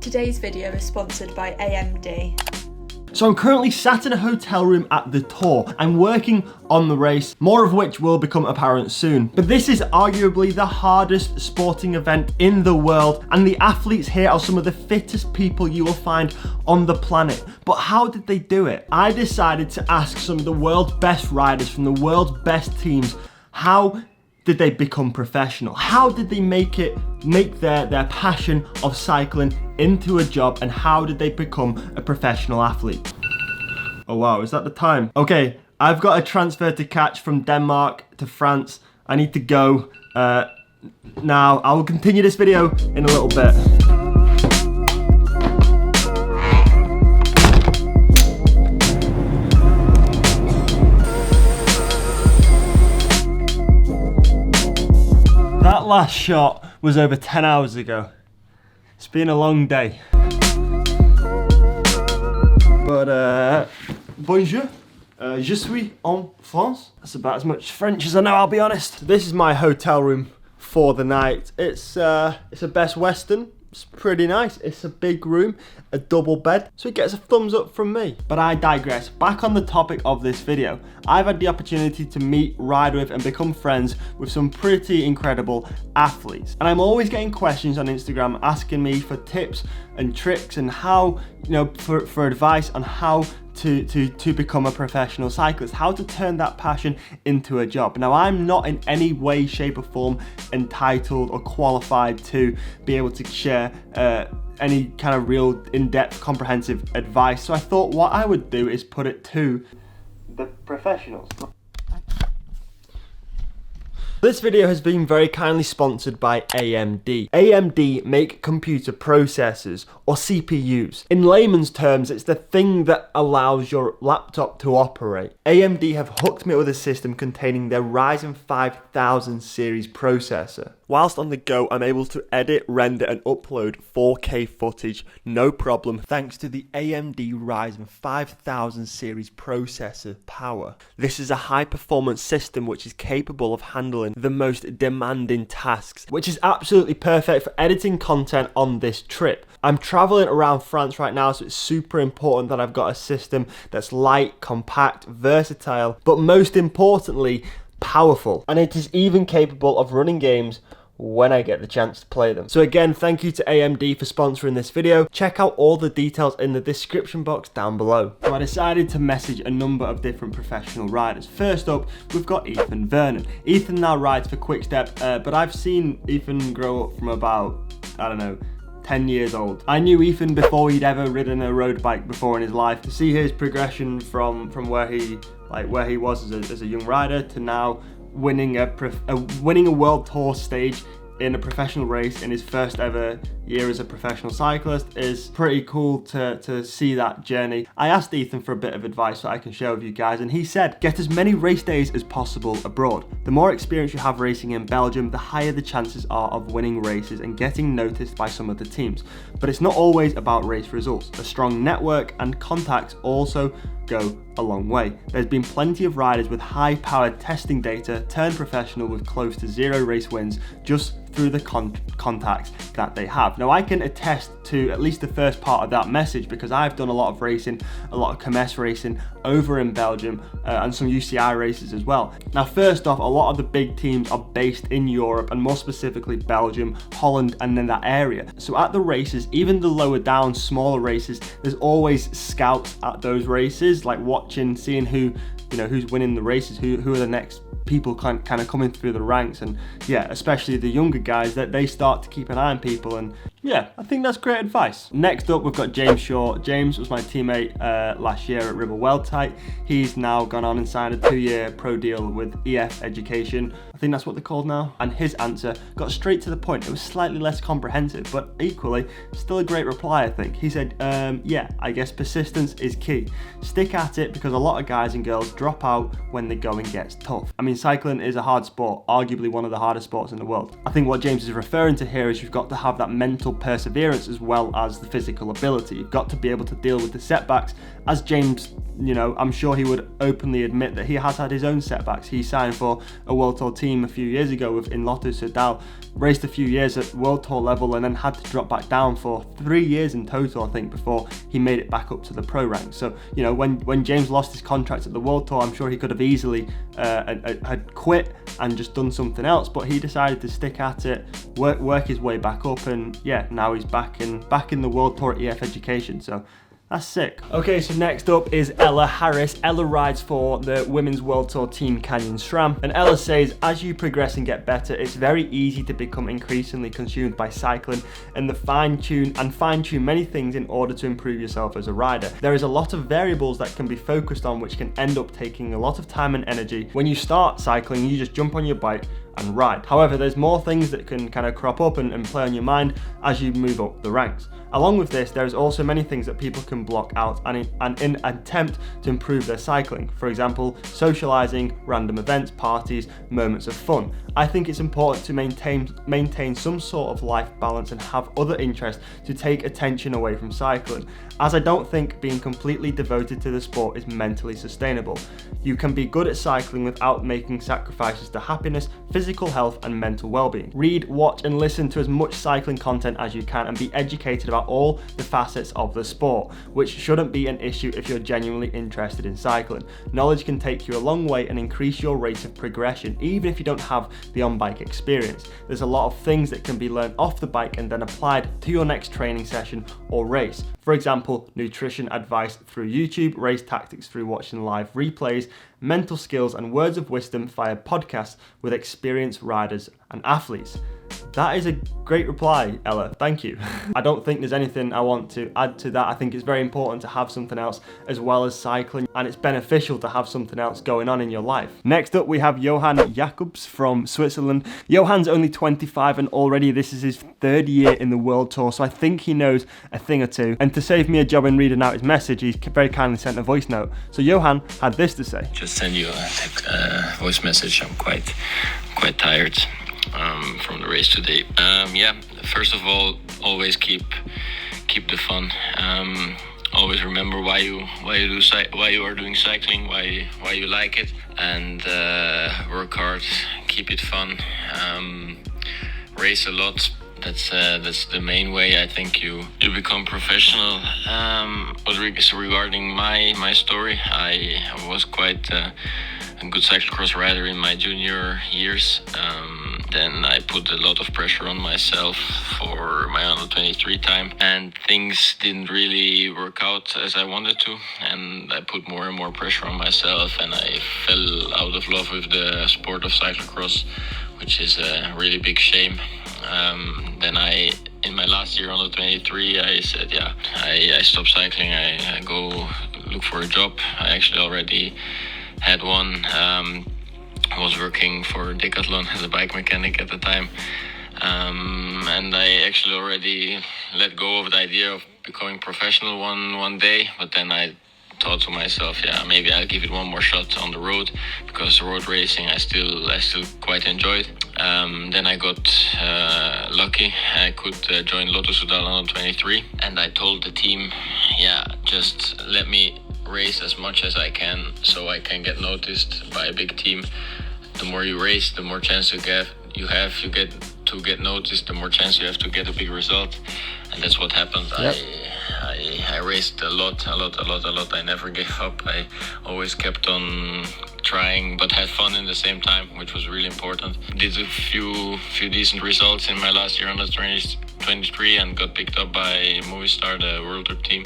Today's video is sponsored by AMD. So I'm currently sat in a hotel room at the Tour. I'm working on the race, more of which will become apparent soon. But this is arguably the hardest sporting event in the world, and the athletes here are some of the fittest people you will find on the planet. But how did they do it? I decided to ask some of the world's best riders from the world's best teams, how did they become professional? How did they make their passion of cycling into a job, and how did they become a professional athlete? Oh wow, is that the time? Okay, I've got a transfer to catch from Denmark to France. I need to go now. I will continue this video in a little bit. That last shot was over 10 hours ago. It's been a long day. But, bonjour. Je suis en France. That's about as much French as I know, I'll be honest. This is my hotel room for the night. It's a Best Western. It's pretty nice. It's a big room, a double bed, so it gets a thumbs up from me. But I digress. Back on the topic of this video, I've had the opportunity to meet, ride with, and become friends with some pretty incredible athletes. And I'm always getting questions on Instagram asking me for tips and tricks and how, for advice on how to become a professional cyclist, how to turn that passion into a job. Now, I'm not in any way, shape or form entitled or qualified to be able to share any kind of real in-depth comprehensive advice. So I thought what I would do is put it to the professionals. This video has been very kindly sponsored by AMD. AMD make computer processors, or CPUs. In layman's terms, it's the thing that allows your laptop to operate. AMD have hooked me with a system containing their RYZEN 5000 series processor. Whilst on the go, I'm able to edit, render and upload 4K footage, no problem, thanks to the AMD RYZEN 5000 series processor power. This is a high performance system which is capable of handling the most demanding tasks, which is absolutely perfect for editing content on this trip. I'm traveling around France right now, so it's super important that I've got a system that's light, compact, versatile, but most importantly, powerful. And it is even capable of running games when I get the chance to play them. So again, thank you to AMD for sponsoring this video. Check out all the details in the description box down below. So I decided to message a number of different professional riders. First up, we've got Vernon. Ethan now rides for Quickstep, but I've seen Ethan grow up from about, 10 years old. I knew Ethan before he'd ever ridden a road bike before in his life. To see his progression from where he was as a young rider to now winning a world tour stage in a professional race in his first ever year as a professional cyclist is pretty cool to see that journey. I asked Ethan for a bit of advice that I can share with you guys, and he said, get as many race days as possible abroad. The more experience you have racing in Belgium, the higher the chances are of winning races and getting noticed by some of the teams. But it's not always about race results. A strong network and contacts also go a long way. There's been plenty of riders with high-powered testing data turn professional with close to 0 race wins just through the contacts that they have. Now, I can attest to at least the first part of that message because I've done a lot of racing, a lot of Commerce racing over in Belgium and some UCI races as well. Now, first off, a lot of the big teams are based in Europe and more specifically Belgium, Holland and in that area. So at the races, even the lower down, smaller races, there's always scouts at those races, like watching, seeing who's winning the races, who are the next people kind of coming through the ranks, and yeah, especially the younger guys, that they start to keep an eye on people, and yeah, I think that's great advice. Next up, we've got James Shaw. James was my teammate last year at Ribble Weldtite. He's now gone on and signed a 2-year pro deal with EF Education. I think that's what they're called now. And his answer got straight to the point. It was slightly less comprehensive, but equally, still a great reply, I think. He said, yeah, I guess persistence is key. Stick at it because a lot of guys and girls drop out when the going gets tough. I mean, cycling is a hard sport, arguably one of the hardest sports in the world. I think what James is referring to here is you've got to have that mental perseverance as well as the physical ability. You've got to be able to deal with the setbacks, as James you know, I'm sure he would openly admit that he has had his own setbacks. He signed for a World Tour team a few years ago in Lotto Soudal, raced a few years at World Tour level, and then had to drop back down for 3 years in total, I think, before he made it back up to the pro ranks. So, you know, when James lost his contract at the World Tour, I'm sure he could have easily had quit and just done something else, but he decided to stick at it, work his way back up, and yeah, now he's back in the World Tour at EF Education. So that's sick. Okay, so next up is Ella Harris. Ella rides for the Women's World Tour team Canyon SRAM, and Ella says, as you progress and get better, it's very easy to become increasingly consumed by cycling and fine-tune many things in order to improve yourself as a rider. There is a lot of variables that can be focused on, which can end up taking a lot of time and energy. When you start cycling, you just jump on your bike and ride. However, there's more things that can kind of crop up and play on your mind as you move up the ranks. Along with this, there's also many things that people can block out and in an attempt to improve their cycling. For example, socializing, random events, parties, moments of fun. I think it's important to maintain some sort of life balance and have other interests to take attention away from cycling, as I don't think being completely devoted to the sport is mentally sustainable. You can be good at cycling without making sacrifices to happiness, physical health and mental well-being. Read, watch and listen to as much cycling content as you can and be educated about all the facets of the sport, which shouldn't be an issue if you're genuinely interested in cycling. Knowledge can take you a long way and increase your rate of progression, even if you don't have the on-bike experience. There's a lot of things that can be learned off the bike and then applied to your next training session or race. For example, nutrition advice through YouTube, race tactics through watching live replays, mental skills and words of wisdom via podcasts with experienced riders and athletes. That is a great reply, Ella. Thank you. I don't think there's anything I want to add to that. I think it's very important to have something else as well as cycling, and it's beneficial to have something else going on in your life. Next up, we have Johan Jacobs from Switzerland. Johan's only 25 and already this is his 3rd year in the World Tour, so I think he knows a thing or two. And to save me a job in reading out his message, he's very kindly sent a voice note. So Johan had this to say. Just send you a voice message. I'm quite tired from the race today. First of all, always keep the fun. Always remember why you are doing cycling, why you like it, and work hard. Keep it fun. Race a lot. That's the main way I think you become professional. But regarding my story, I was quite a good cyclocross rider in my junior years. Then I put a lot of pressure on myself for my under 23 time, and things didn't really work out as I wanted to, and I put more and more pressure on myself, and I fell out of love with the sport of cyclocross, which is a really big shame. Then in my last year under 23, I said, I stopped cycling, I go look for a job. I actually already had one. I was working for Decathlon as a bike mechanic at the time, and I actually already let go of the idea of becoming professional one day, but then I thought to myself, maybe I'll give it one more shot on the road, because road racing I still quite enjoyed. Then I got lucky. I could join Lotto Soudal under 23, and I told the team, just let me race as much as I can so I can get noticed by a big team. The more you race, the more chance you get to get noticed, the more chance you have to get a big result, and that's what happened. Yep. I raced a lot. I never gave up. I always kept on trying, but had fun in the same time, which was really important. Did a few decent results in my last year under 23 and got picked up by Movistar, the World Tour team.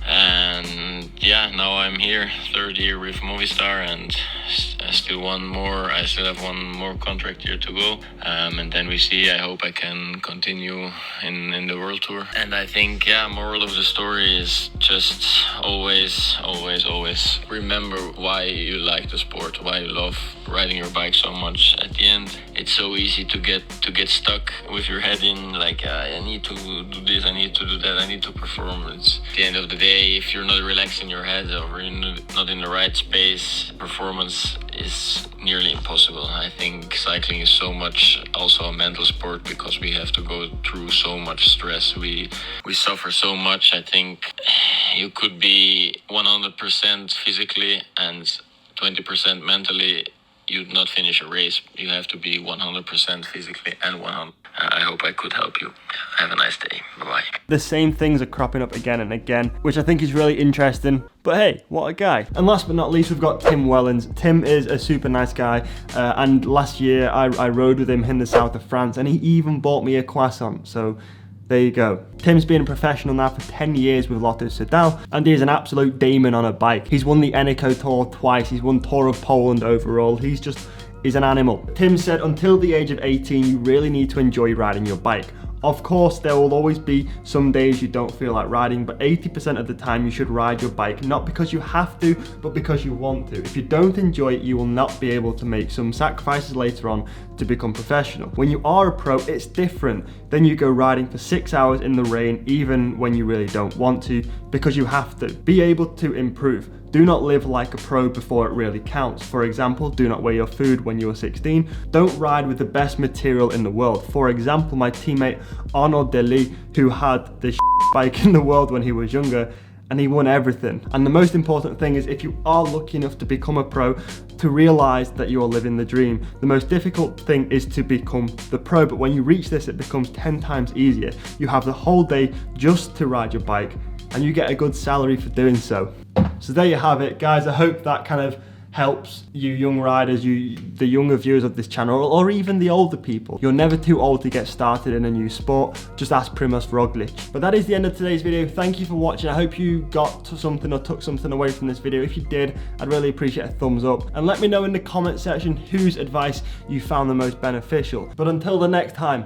And now I'm here, 3rd year with Movistar, and I still have one more contract year to go, and then we see. I hope I can continue in the World Tour. And I think moral of the story is just always remember why you like the sport, why you love riding your bike so much. At the end, it's so easy to get stuck with your head in like I need to do this, I need to do that, I need to perform. It's at the end of the day, if you're not relaxed in your head or you're not in the right space, performance is nearly impossible. I think cycling is so much also a mental sport because we have to go through so much stress. We suffer so much. I think you could be 100% physically and 20% mentally. You'd not finish a race. You have to be 100% physically and 100%. I hope I could help you. Have a nice day. Bye-bye. The same things are cropping up again and again, which I think is really interesting. But hey, what a guy. And last but not least, we've got Tim Wellens. Tim is a super nice guy. And last year, I rode with him in the south of France, and he even bought me a croissant. So there you go. Tim's been a professional now for 10 years with Lotto Soudal, and he is an absolute demon on a bike. He's won the Eneco Tour twice. He's won Tour of Poland overall. He's an animal. Tim said until the age of 18, you really need to enjoy riding your bike. Of course, there will always be some days you don't feel like riding, but 80% of the time you should ride your bike, not because you have to, but because you want to. If you don't enjoy it, you will not be able to make some sacrifices later on to become professional. When you are a pro, it's different. Then you go riding for 6 hours in the rain, even when you really don't want to, because you have to. Be able to improve. Do not live like a pro before it really counts. For example, do not weigh your food when you are 16. Don't ride with the best material in the world. For example, my teammate Arnaud Dely, who had the bike in the world when he was younger, and he won everything. And the most important thing is, if you are lucky enough to become a pro, to realize that you are living the dream. The most difficult thing is to become the pro, but when you reach this, it becomes 10 times easier. You have the whole day just to ride your bike, and you get a good salary for doing so. So there you have it, guys. I hope that kind of helps you young riders, the younger viewers of this channel, or even the older people. You're never too old to get started in a new sport. Just ask Primož Roglic. But that is the end of today's video. Thank you for watching. I hope you got something or took something away from this video. If you did, I'd really appreciate a thumbs up. And let me know in the comment section whose advice you found the most beneficial. But until the next time,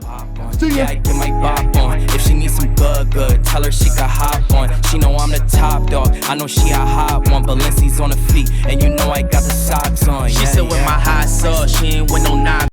see ya! If she needs some good, tell her she can hop on. She know I'm the top dog, I know she a hot one. Balenci's on her feet, and you know I got the socks on. She said with my hot sauce, she ain't with no knock